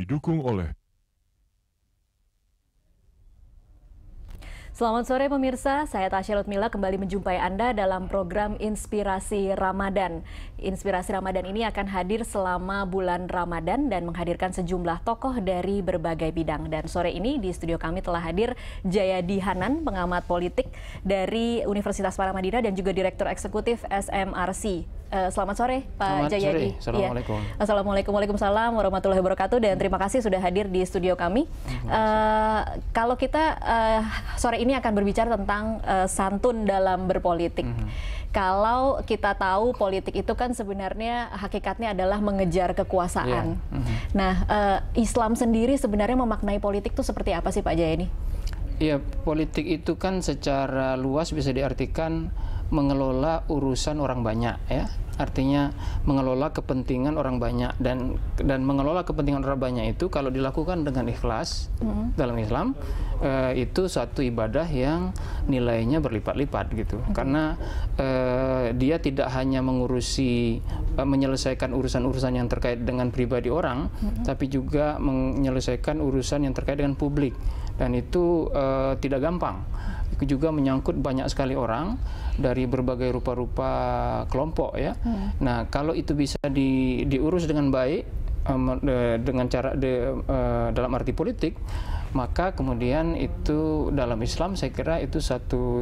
didukung oleh Selamat sore pemirsa, saya Tasya Lutmila kembali menjumpai Anda dalam program Inspirasi Ramadan. Inspirasi Ramadan ini akan hadir selama bulan Ramadan dan menghadirkan sejumlah tokoh dari berbagai bidang. Dan sore ini di studio kami telah hadir Jayadi Hanan, pengamat politik dari Universitas Paramadina dan juga Direktur Eksekutif SMRC. Selamat sore Pak Jayadi. Assalamualaikum. Ya. Assalamualaikum, waalaikumsalam warahmatullahi wabarakatuh, dan terima kasih sudah hadir di studio kami. Kalau kita sore ini akan berbicara tentang santun dalam berpolitik. Kalau kita tahu politik itu kan sebenarnya hakikatnya adalah mengejar kekuasaan. Nah, Islam sendiri sebenarnya memaknai politik itu seperti apa sih Pak Jayadi? Iya, politik itu kan secara luas bisa diartikan mengelola urusan orang banyak, ya. Artinya mengelola kepentingan orang banyak, dan mengelola kepentingan orang banyak itu kalau dilakukan dengan ikhlas dalam Islam itu suatu ibadah yang nilainya berlipat-lipat gitu. Karena dia tidak hanya mengurusi menyelesaikan urusan-urusan yang terkait dengan pribadi orang, tapi juga menyelesaikan urusan yang terkait dengan publik, dan itu tidak gampang. Itu juga menyangkut banyak sekali orang dari berbagai rupa-rupa kelompok, ya. Nah, kalau itu bisa diurus dengan baik dengan cara dalam arti politik, maka kemudian itu dalam Islam saya kira itu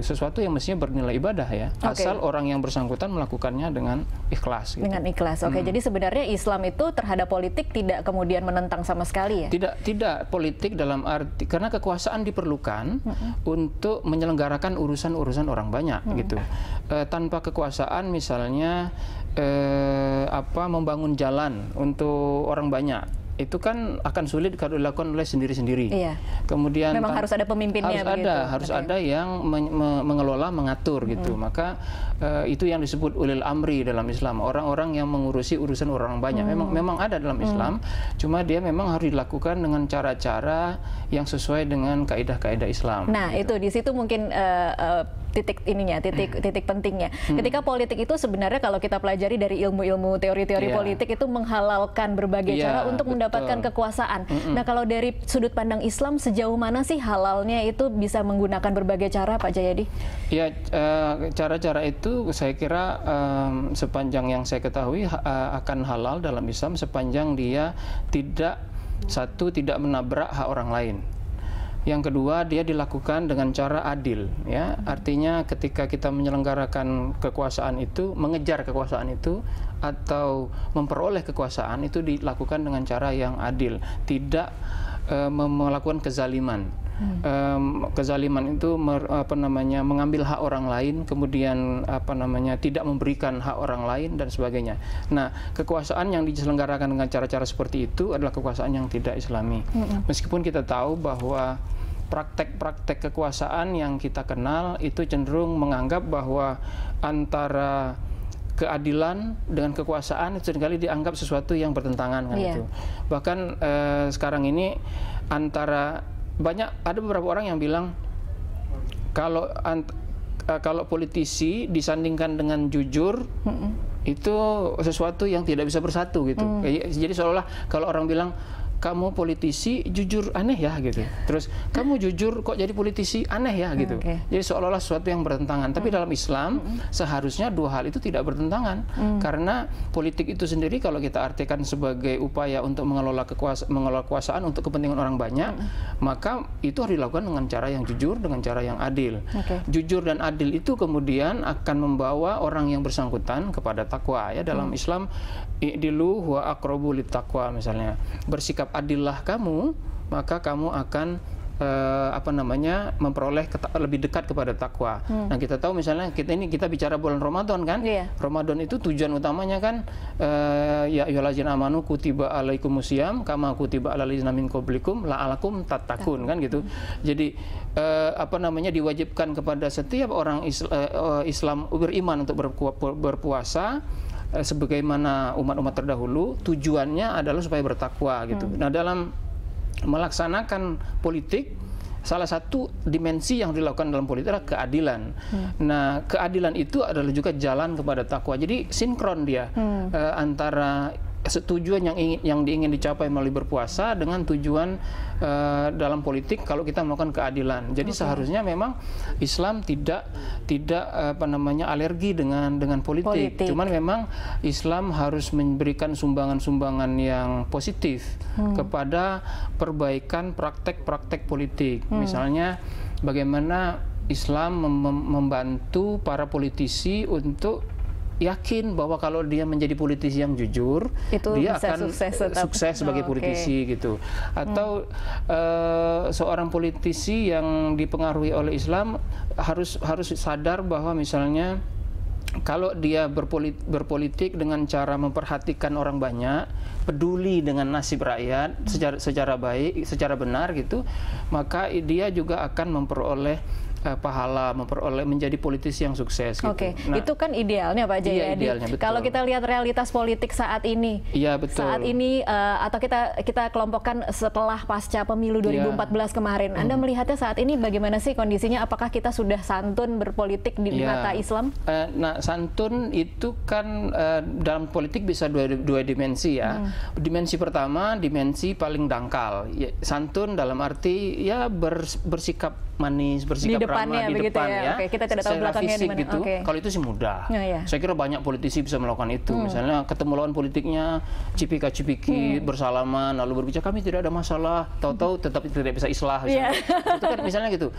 sesuatu yang mestinya bernilai ibadah, ya. Asal orang yang bersangkutan melakukannya dengan ikhlas. Gitu. Dengan ikhlas, oke. Jadi sebenarnya Islam itu terhadap politik tidak kemudian menentang sama sekali, ya? Tidak politik dalam arti karena kekuasaan diperlukan untuk menyelenggarakan urusan-urusan orang banyak, gitu. Tanpa kekuasaan misalnya membangun jalan untuk orang banyak, itu kan akan sulit kalau dilakukan oleh sendiri-sendiri. Iya. Kemudian memang harus ada pemimpinnya. Harus ada yang mengelola, mengatur gitu. Maka itu yang disebut ulil amri dalam Islam, orang-orang yang mengurusi urusan orang banyak. Memang ada dalam Islam, cuma dia memang harus dilakukan dengan cara-cara yang sesuai dengan kaidah-kaidah Islam. Nah, gitu. itu di situ mungkin titik pentingnya. Ketika politik itu sebenarnya kalau kita pelajari dari ilmu-ilmu teori-teori politik itu menghalalkan berbagai cara untuk mendapatkan kekuasaan. Nah, kalau dari sudut pandang Islam sejauh mana sih halalnya itu bisa menggunakan berbagai cara, Pak Jayadi? Ya, cara-cara itu saya kira sepanjang yang saya ketahui akan halal dalam Islam sepanjang dia tidak menabrak hak orang lain. Yang kedua, dia dilakukan dengan cara adil, ya. Artinya ketika kita menyelenggarakan kekuasaan itu, mengejar kekuasaan itu atau memperoleh kekuasaan itu dilakukan dengan cara yang adil, tidak melakukan kezaliman. Kezaliman itu mengambil hak orang lain, kemudian tidak memberikan hak orang lain dan sebagainya. Nah, kekuasaan yang diselenggarakan dengan cara-cara seperti itu adalah kekuasaan yang tidak Islami. Meskipun kita tahu bahwa praktek-praktek kekuasaan yang kita kenal itu cenderung menganggap bahwa antara keadilan dengan kekuasaan itu seringkali dianggap sesuatu yang bertentangan, kan itu. Bahkan sekarang ini ada beberapa orang yang bilang kalau politisi disandingkan dengan jujur itu sesuatu yang tidak bisa bersatu, gitu. Jadi seolah-olah kalau orang bilang kamu politisi jujur aneh ya, gitu. Terus kamu jujur kok jadi politisi aneh ya, gitu. Jadi seolah-olah sesuatu yang bertentangan. Tapi dalam Islam seharusnya dua hal itu tidak bertentangan. Karena politik itu sendiri kalau kita artikan sebagai upaya untuk mengelola kekuasaan untuk kepentingan orang banyak, maka itu harus dilakukan dengan cara yang jujur, dengan cara yang adil. Jujur dan adil itu kemudian akan membawa orang yang bersangkutan kepada takwa, ya. Dalam Islam i'dilu wa aqrabu littaqwa, misalnya. Bersikap adillah kamu, maka kamu akan memperoleh lebih dekat kepada takwa. Nah, kita tahu misalnya kita bicara bulan Ramadan, kan? Ramadan itu tujuan utamanya kan ya ayyuhallazina amanu kutiba alaikumusiyam kama kutiba alal ladzina min qablikum la'alakum tattaqun, kan gitu. Jadi diwajibkan kepada setiap orang Islam beriman untuk berpuasa sebagaimana umat-umat terdahulu. Tujuannya adalah supaya bertakwa, gitu. Nah, dalam melaksanakan politik, salah satu dimensi yang dilakukan dalam politik adalah keadilan. Nah, keadilan itu adalah juga jalan kepada takwa. Jadi sinkron dia antara tujuan yang diingin dicapai melalui berpuasa dengan tujuan dalam politik kalau kita melakukan keadilan. Jadi seharusnya memang Islam tidak apa namanya alergi dengan politik. Cuman memang Islam harus memberikan sumbangan-sumbangan yang positif kepada perbaikan praktek-praktek politik. Misalnya bagaimana Islam membantu para politisi untuk yakin bahwa kalau dia menjadi politisi yang jujur, dia akan sukses sebagai politisi gitu. Atau seorang politisi yang dipengaruhi oleh Islam harus sadar bahwa misalnya kalau dia berpolitik dengan cara memperhatikan orang banyak, peduli dengan nasib rakyat secara baik, secara benar gitu, maka dia juga akan memperoleh pahala, menjadi politisi yang sukses gitu. Nah, itu kan idealnya Pak Jayadi. Idealnya, kalau kita lihat realitas politik saat ini, saat ini atau kita kelompokkan setelah pasca pemilu 2014 kemarin, Anda melihatnya saat ini bagaimana sih kondisinya? Apakah kita sudah santun berpolitik di mata Islam? Nah, santun itu kan dalam politik bisa dua dimensi ya. Dimensi pertama, dimensi paling dangkal. Santun dalam arti ya bersikap manis, bersikap ramah di depan ya. Kita tidak tahu belakangnya di mana. Gitu. Kalau itu sih mudah. Saya kira banyak politisi bisa melakukan itu. Misalnya ketemu lawan politiknya, cipika-cipiki, bersalaman, lalu berbicara kami tidak ada masalah, tahu-tahu tetap tidak bisa islah. Itu kan misalnya gitu.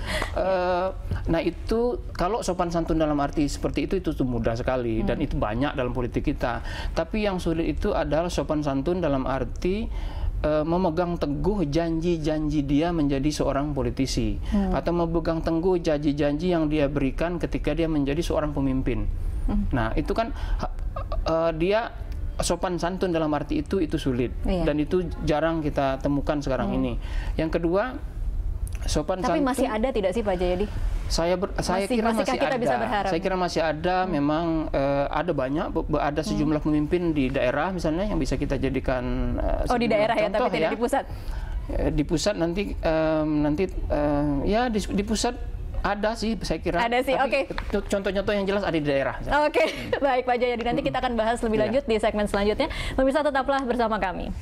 Nah itu kalau sopan santun dalam arti seperti itu mudah sekali dan itu banyak dalam politik kita. Tapi yang sulit itu adalah sopan santun dalam arti memegang teguh janji-janji dia menjadi seorang politisi atau memegang teguh janji-janji yang dia berikan ketika dia menjadi seorang pemimpin. Nah itu kan dia sopan santun dalam arti itu sulit dan itu jarang kita temukan sekarang ini. Yang kedua, sopan santun. Tapi masih ada tidak sih Pak Jayadi? Saya kira masih kita ada. Bisa berharap? Saya kira masih ada. Memang ada banyak, ada sejumlah pemimpin di daerah misalnya yang bisa kita jadikan di daerah ya, tapi tidak di pusat. Di pusat nanti di pusat ada sih, saya kira. Ada sih, Contoh-contoh yang jelas ada di daerah. Baik Pak Jayadi, nanti kita akan bahas lebih lanjut di segmen selanjutnya. Pemirsa tetaplah bersama kami.